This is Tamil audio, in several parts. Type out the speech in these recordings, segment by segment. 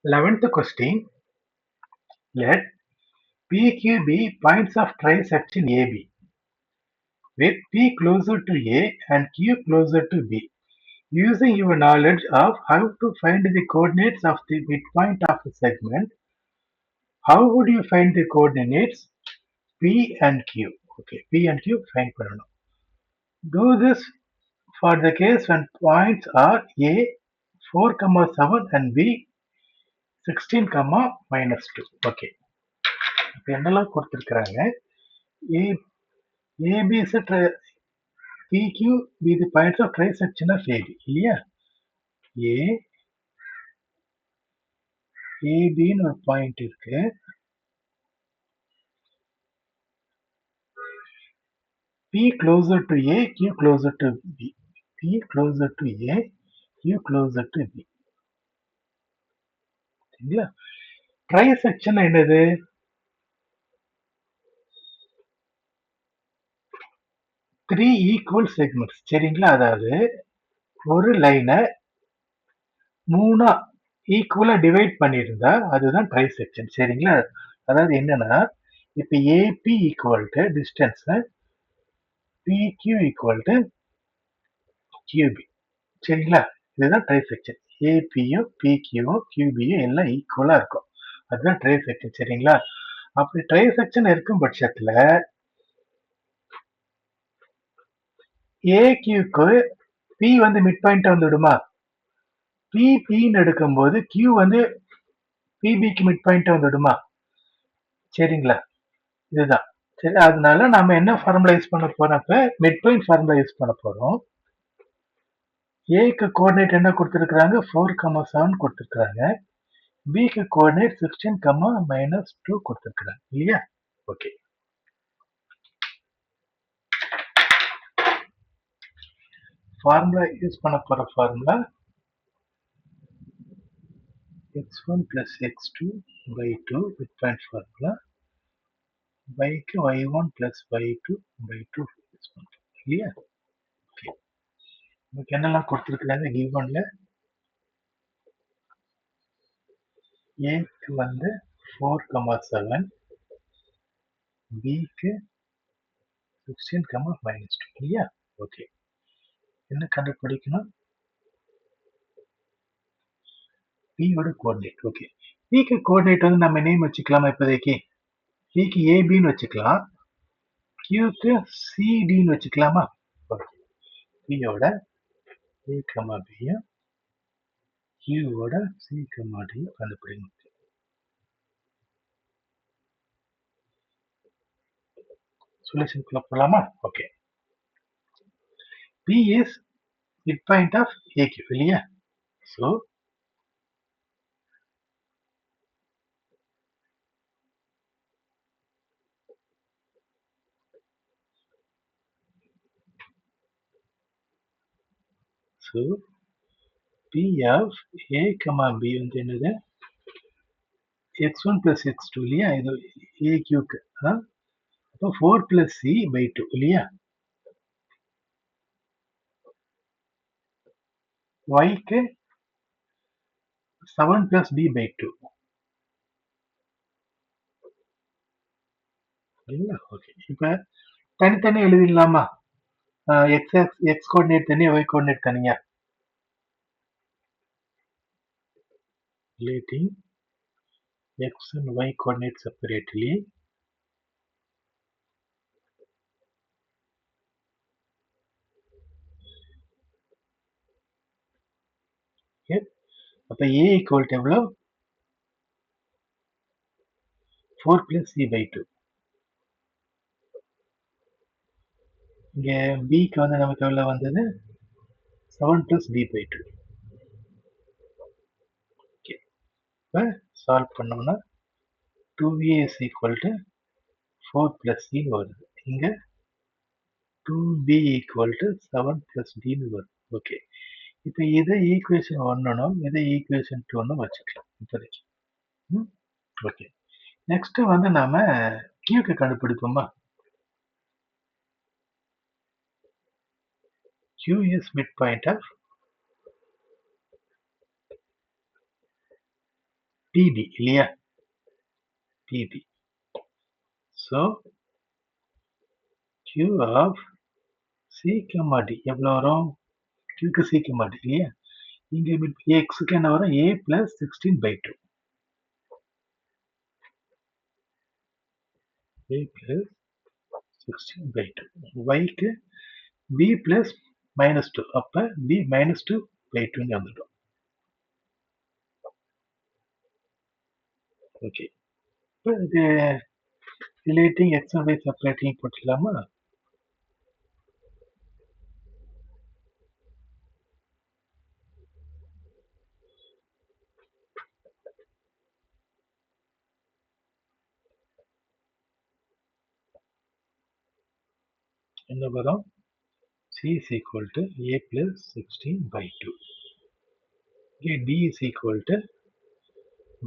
11th question. Let PQ be points of trisection AB with P closer to A and Q closer to B. Using your knowledge of how to find the coordinates of the midpoint of a segment, how would you find the coordinates P and Q? Okay, P and Q find பண்ணணும். Do this for the case when points are A 4, 7 and B 16, -2. Okay. இப்போ என்னெல்லாம் கொடுத்துருக்குறாங்க A AB is a PQ be the points of trisection of AB இல்லையா A ABன்னு ஒரு பாயிண்ட் இருக்கு P closer to A Q closer to B P closer to A Q closer to B சரிங்களா trisection என்னது 3 equal segments சரிங்களா அதாவது ஒரு லைனை 3 ஈக்குவலா டிவைட் பண்ணியிருந்தா அதுதான் ட்ரைசெக்ஷன் சரிங்களா அதாவது என்னன்னா இப்ப A B equal to distance P Q equal to Q B சரிங்களா இதுதான் ட்ரைசெக்ஷன் ஏபியும் பிக்யூவும் கியூபியும் எல்லாம் ஈக்குவலா இருக்கும் அதுதான் ட்ரைசெக்ஷன் சரிங்களா அப்படி ட்ரைசெக்ஷன் இருக்கும் பட்சத்துல ஏக்யூக்கு பி வந்து மிட் பாயிண்டா வந்துடுமா பின்னு எடுக்கும்போது கியூ வந்து பிபிக்கு மிட் பாயிண்டா வந்துடுமா சரிங்களா இதுதான் சரி அதனால நாம என்ன ஃபார்முலா யூஸ் பண்ண போறோம் அப்ப மிட் பாயிண்ட் ஃபார்முலா யூஸ் பண்ண போறோம் ஏக்கு கோஆர்டினேட் என்ன கொடுத்துருக்காங்க 4, 7 கொடுத்துருக்காங்க பிக்கு கோஆர்டினேட் 16, -2 கொடுத்துருக்காங்க இல்லையா ஓகே ஃபார்முலா யூஸ் பண்ண போற formula x1 plus x2 by 2 mid point formula yக்கு y1 plus y2 by 2 use பண்றோம் இல்லையா ஓகே நமக்கு என்னெல்லாம் கொடுத்துருக்காங்க கிவன்ல ஏக்கு வந்து 4, 7 பிக்கு 16, -2 இல்லையா ஓகே என்ன கண்டுபிடிக்கணும் பியோட கோஆர்டினேட் ஓகே பிக்கு கோஆர்டினேட் வந்து நம்ம நேம் வச்சுக்கலாமா இப்போதைக்கு பிக்கு ஏபின்னு வச்சுக்கலாம் கியூக்கு சிடின்னு வச்சுக்கலாமா ஓகே பியோட ஏ கமா பியும் கியூவோட சி கமா டியும் கண்டுபிடிக்கணும் சொல்யூஷனுக்குள்ள போகலாமா okay P is mid point of A Q இல்லையா so so P of A comma B வந்து என்னது x1 plus x2 இல்லையா இது ஏக்யூக்கு அப்போ 4 plus c by 2 இல்லையா yக்கு 7 plus b by 2 இல்லையா ஓகே இப்போ தனித்தனி எழுதிடலாமா எக்ஸ் கோஆர்டினேட் தனியா y கோஆர்டினேட் தனியா relating x and y coordinate separately okay அப்ப a equal to எவ்வளவு 4 plus c by 2 இங்க b க்கு வந்து நமக்கு எவ்வளவு வந்தது 7 plus b by 2 okay இப்ப சால்வ் பண்ணோம்னா 2a is equal to 4 plus c வருது இங்க 2b equal to 7 plus d வருது ஓகே இப்போ இதை ஈக்குவேஷன் 1 இதை ஈக்குவேஷன் 2 வச்சுக்கலாம் இப்போதைக்கு ஓகே நெக்ஸ்ட் வந்து நாம கியூக்கு கண்டுபிடிப்போமா Q is midpoint of TD இல்லையா? TD. So Q of C, D எவ்வளோ வரும்? Qக்கு C, D இல்லையா? இங்க Xக்கு என்ன வரும்? A plus 16/2. A plus 16/2. Yக்கு B plus -2. அப்ப B -2/2 வந்துடும். ஓகே. இப்போ இது relating X and Y separating போட்டுக்கலாமா? என்ன வரும்? C is equal to A plus 16/2. Okay, D is equal to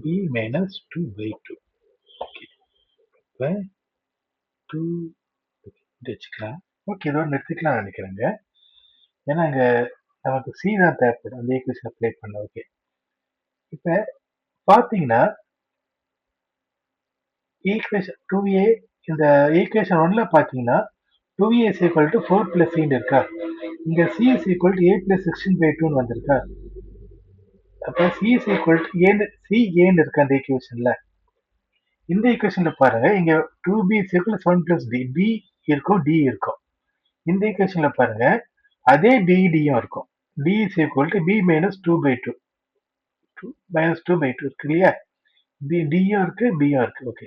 B minus 2/2. Okay. இப்போ 2 வச்சுக்கலாம். ஓகே, இதோட நிறுத்திக்கலாம் நினைக்கிறேங்க. ஏன்னா இங்க நமக்கு C தான் தேவைப்படும் அந்த ஈக்குவேஷன் அப்ளை பண்ண. ஓகே, இப்போ பார்த்தீங்கன்னா ஈக்குவேஷன் 2A இந்த ஈக்குவேஷன் 1ல பார்த்தீங்கன்னா 2A is equal to 4 plus C இருக்கா? இங்க C is equal to A plus 16/2 வந்திருக்கா? அப்ப C is equal to C ஏன்னு இருக்கு அந்த ஈக்குவேஷன்ல. இந்த ஈக்குவேஷன்ல பாருங்க, இங்க 2B is equal to 7 plus D. B இருக்கும், D இருக்கும். இந்த ஈக்குவேஷன்ல பாருங்க, அதே DDயும் இருக்கும். D is equal to B minus 2/2. minus 2/2 இருக்கு இல்லையா? Dயும் இருக்கு, Bயும் இருக்கு. ஓகே,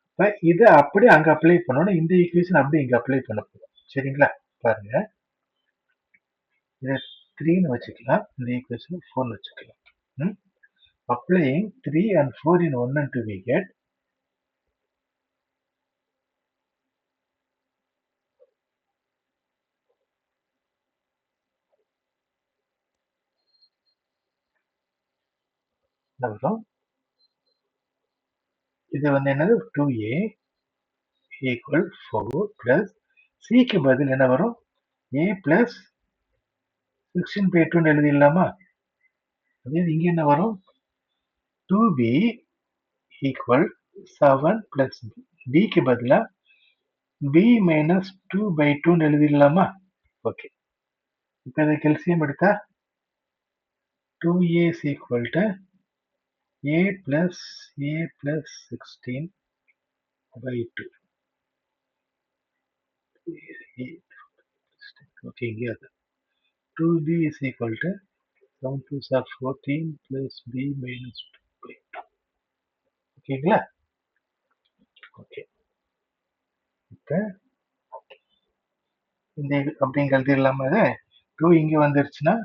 இப்போ இதை அப்படியே அங்க அப்ளை பண்ணணும். இந்த ஈக்குவேஷன் அப்படியே இங்க அப்ளை பண்ண போகும். சரிங்களா? பாருங்க, இதை 3ன்னு வச்சுக்கலாம், இந்த ஈக்குவேஷன் 4ன்னு வச்சுக்கலாம். Applying 3 and 4 in 1 and 2 we get என்ன வரும்? இது வந்து என்னது? 2A equal 4 plus Cக்கு பதில் என்ன வரும்? A plus 16/2 எழுதிடலாமா? அதே இங்க என்ன வரும்? 2B equal 7 plus Bக்கு பதிலா B minus 2/2 எழுதிடலாமா? ஓகே, இப்போ இதை கெல்சியம் எடுத்தா 2A is equal to A plus 16/2. Okay, here 2B is equal to 7 2s are 14 plus B minus 2/2. ஓகேங்களா? ஓகே, இப்போ இந்த அப்படிங்க எழுதிடலாமா? 2 இங்க வந்துருச்சுன்னா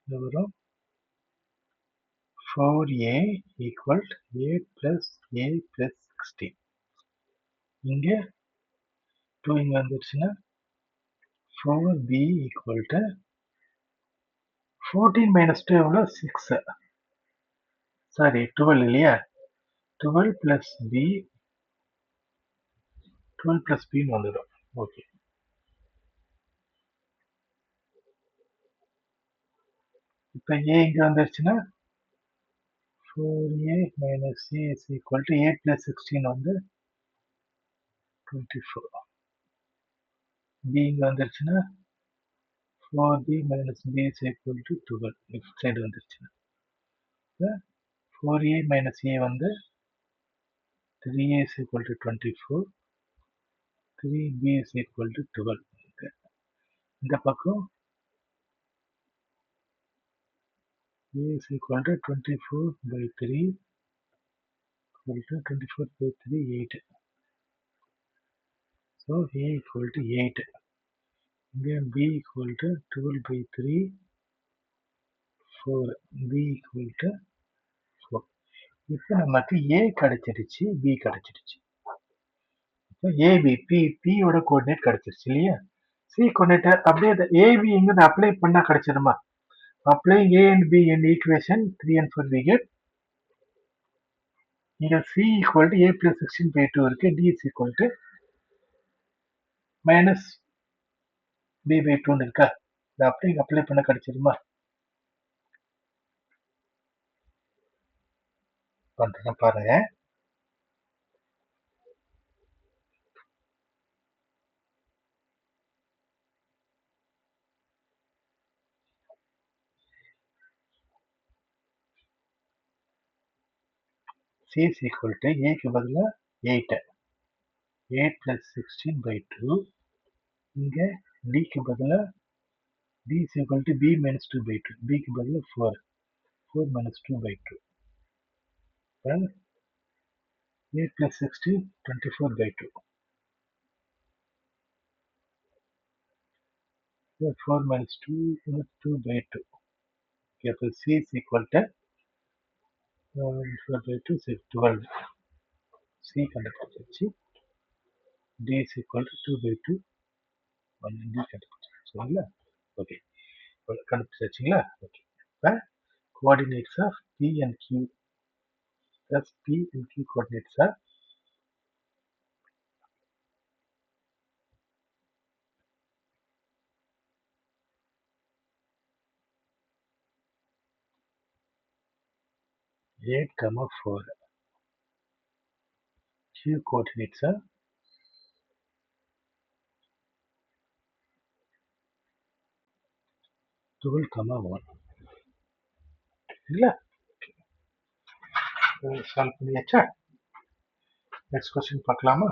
இது வரும் 4A equal A plus 16. இங்க 2 இங்க வந்துருச்சுன்னா 4B equal to 14 minus 2 எவ்வளோ? 6. சாரி, 12 இல்லையா? 12 plus B வந்துடும். ஓகே, இப்போ A இங்க வந்துருச்சுன்னா 4A minus C is equal to A plus 16 வந்து 24. B இங்க வந்துருச்சுன்னா 4B minus B is equal to 12. Left side வந்துருச்சுன்னா 4A minus A வந்து 3A is equal to 24. 3B is equal to 12. இந்த பக்கம் A is equal to 24/3 equal to 24/3 8. So A equal to 8. இங்கே B equal to 12/3 4. B equal to 4. இப்போ நமக்கு A கிடைச்சிருச்சு, B கிடைச்சிருச்சு. இப்போ AB P ஓட கோஆர்டினேட் கிடைச்சிருச்சு இல்லையா? C கோஆர்டினேட் அப்படியே AB இங்க அப்ளை பண்ணா கிடைச்சிருமா? Applying A and B in equation 3 and 4 we get இங்க C equal to A plus 16/2 இருக்கு. D is equal to minus B/2 இருக்கா? இதை அப்படியே அப்ளை பண்ண கிடைச்சிருமா? பண்றேன் பாருங்க. C is equal to ஏக்கு பதிலா 8. 8 plus 16/2. இங்க Dக்கு பதிலா D is equal to B minus 2/2. Bக்கு பதிலா 4. 4 minus 2/2. Well, 8 plus 16, 24/2. 4 minus 2 is 2/2. Okay, so C is equal to 4/2 is 12. C கண்டுபிடிச்சாச்சு. D is equal to 2/2. 1 D கண்டுபிடிச்சாச்சு. சரிங்களா? ஓகே, கண்டுபிடிச்சாச்சுங்களா? ஓகே, இப்போ coordinates of P and Q plus P and Q coordinates are 8, 4. Q coordinates are 12, 1. இல்லையா? சால்வ் பண்ணியாச்சா? நெக்ஸ்ட் கொஸ்டின் பார்க்கலாமா?